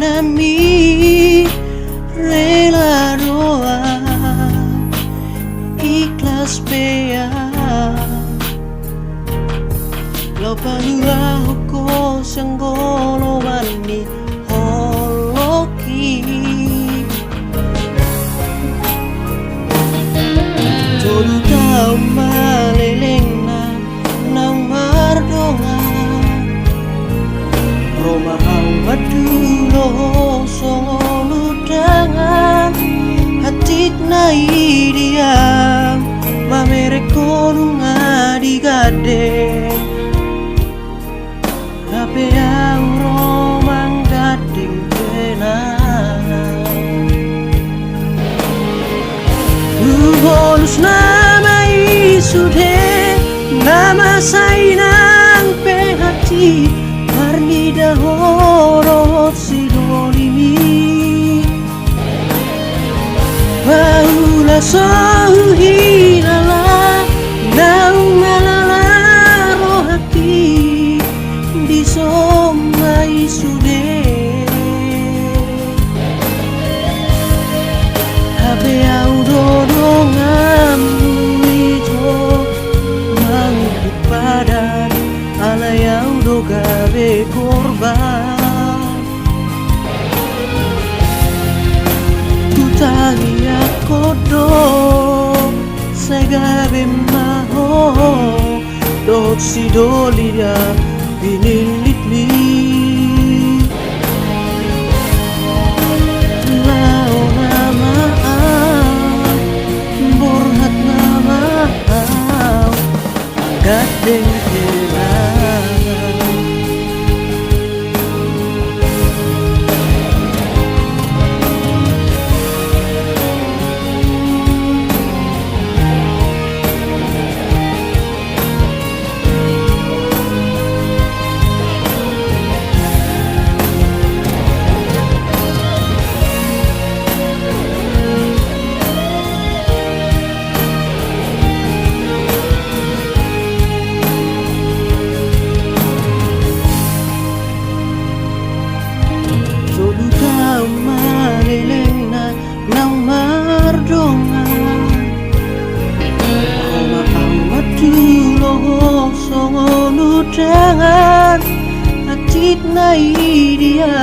kami rela doa ikhlas bea lo panura hoko sanggolo wani holoki todo tau maleleng na nang mardonga Roma awadulo solo dengan hati na idiam mamere konunga digade ape ang romang gading kenangan bonus nama isude nama sainang pehati Marni dahorot sidolimi Baula sohilala Naung malalaro hati Di soma isude Habe au dodongan itu Mangkut badan ala yang gabe korban tutania kodo segabe maho dot si dolia binilitli lao nama borhat nama gadeng nang mardongan Roma awadulo songono dengan atit na idia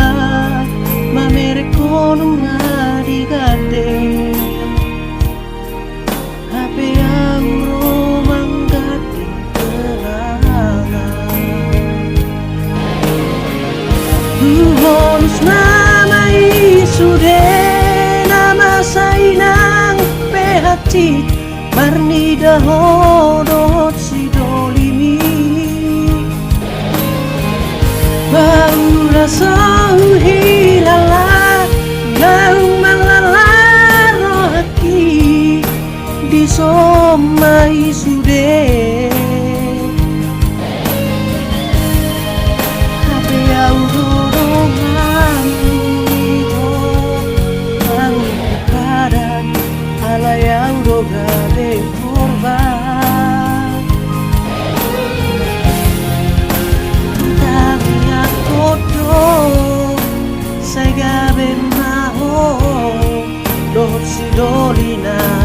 mamere konunga digade ape ang romang gading kenangan bonus nama isude sainang pehati marni dahodot sidolimi baula sohilala naung malalaro hati di soma isude ape au dorongan ala yang gabe korban tapi kodo segabe maho dot si dolina